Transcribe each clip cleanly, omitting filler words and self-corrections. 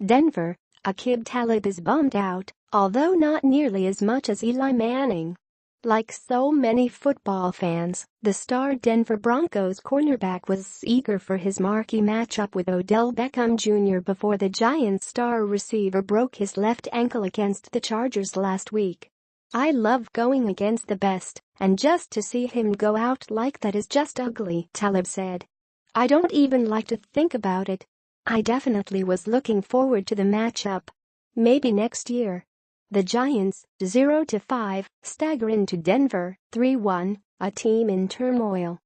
Denver, Aqib Talib is bummed out, although not nearly as much as Eli Manning. Like so many football fans, the star Denver Broncos cornerback was eager for his marquee matchup with Odell Beckham Jr. before the Giants star receiver broke his left ankle against the Chargers last week. "I love going against the best, and just to see him go out like that is just ugly," Talib said. "I don't even like to think about it. I definitely was looking forward to the matchup. Maybe next year." The Giants, 0-5, stagger into Denver, 3-1, a team in turmoil.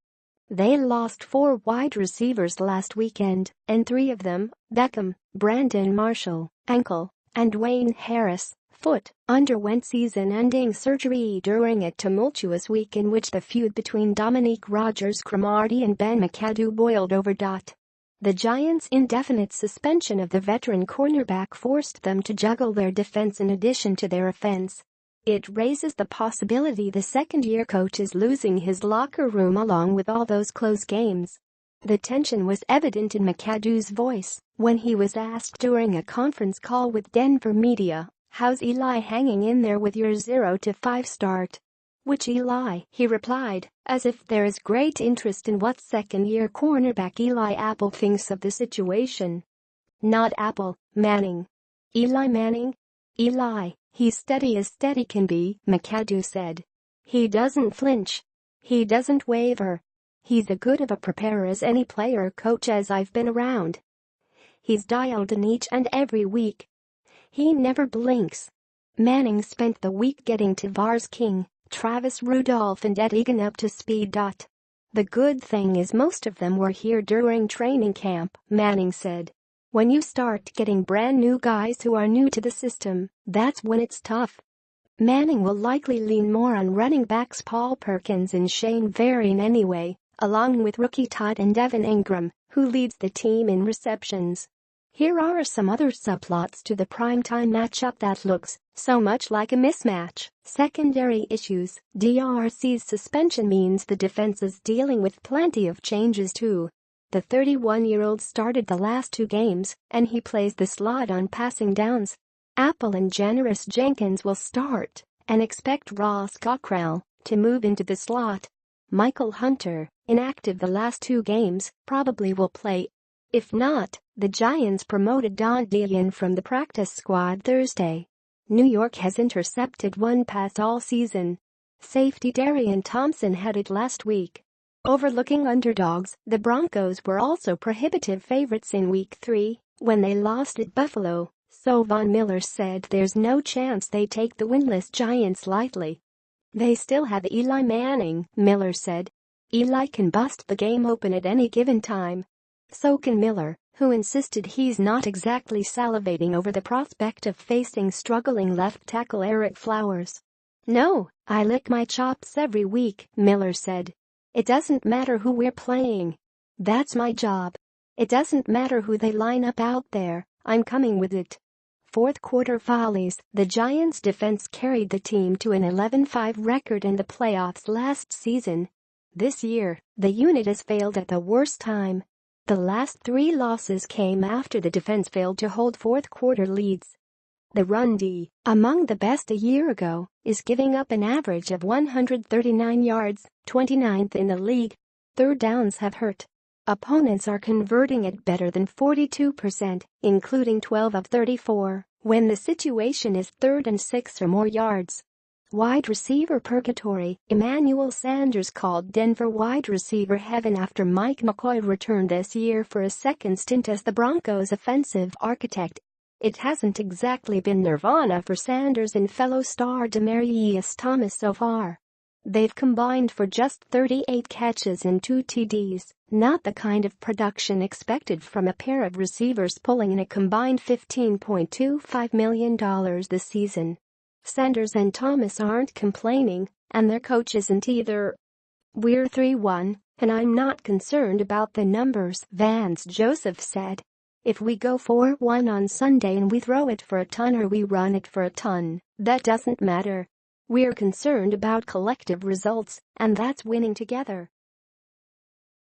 They lost 4 wide receivers last weekend, and 3 of them, Beckham, Brandon Marshall, ankle, and Dwayne Harris, foot, underwent season-ending surgery during a tumultuous week in which the feud between Dominique Rodgers-Cromartie and McAdoo boiled over. The Giants' indefinite suspension of the veteran cornerback forced them to juggle their defense in addition to their offense. It raises the possibility the second-year coach is losing his locker room along with all those close games. The tension was evident in McAdoo's voice when he was asked during a conference call with Denver media, "How's Eli hanging in there with your 0-5 start?" "Which Eli?" he replied, as if there is great interest in what second-year cornerback Eli Apple thinks of the situation. "Not Apple, Manning." "Eli Manning?" "Eli, he's steady as steady can be," McAdoo said. "He doesn't flinch. He doesn't waver. He's as good of a preparer as any player coach as I've been around. He's dialed in each and every week. He never blinks." Manning spent the week getting Tavares King, Travis Rudolph and Ed Egan up to speed. "The good thing is most of them were here during training camp," Manning said. "When you start getting brand new guys who are new to the system, that's when it's tough." Manning will likely lean more on running backs Paul Perkins and Shane Vereen anyway, along with rookie tight end Evan Ingram, who leads the team in receptions. Here are some other subplots to the primetime matchup that looks so much like a mismatch. Secondary issues. DRC's suspension means the defense is dealing with plenty of changes too. The 31-year-old started the last 2 games, and he plays the slot on passing downs. Apple and Janoris Jenkins will start, and expect Ross Cockrell to move into the slot. Michael Hunter, inactive the last 2 games, probably will play. If not, the Giants promoted Don Dion from the practice squad Thursday. New York has intercepted 1 pass all season. Safety Darian Thompson had it last week. Overlooking underdogs, the Broncos were also prohibitive favorites in Week 3 when they lost at Buffalo, so Von Miller said there's no chance they take the winless Giants lightly. "They still have Eli Manning," Miller said. "Eli can bust the game open at any given time." So can Miller, who insisted he's not exactly salivating over the prospect of facing struggling left tackle Ereck Flowers. "No, I lick my chops every week," Miller said. "It doesn't matter who we're playing. That's my job. It doesn't matter who they line up out there, I'm coming with it." Fourth quarter volleys. The Giants' defense carried the team to an 11-5 record in the playoffs last season. This year, the unit has failed at the worst time. The last 3 losses came after the defense failed to hold fourth-quarter leads. The run D, among the best a year ago, is giving up an average of 139 yards, 29th in the league. Third downs have hurt. Opponents are converting at better than 42%, including 12 of 34, when the situation is 3rd and 6 or more yards. Wide receiver purgatory. Emmanuel Sanders called Denver wide receiver heaven after Mike McCoy returned this year for a second stint as the Broncos' offensive architect. It hasn't exactly been nirvana for Sanders and fellow star Demaryius Thomas so far. They've combined for just 38 catches and 2 TDs, not the kind of production expected from a pair of receivers pulling in a combined $15.25 million this season. Sanders and Thomas aren't complaining, and their coach isn't either. "We're 3-1, and I'm not concerned about the numbers," Vance Joseph said. "If we go 4-1 on Sunday and we throw it for a ton or we run it for a ton, that doesn't matter. We're concerned about collective results, and that's winning together."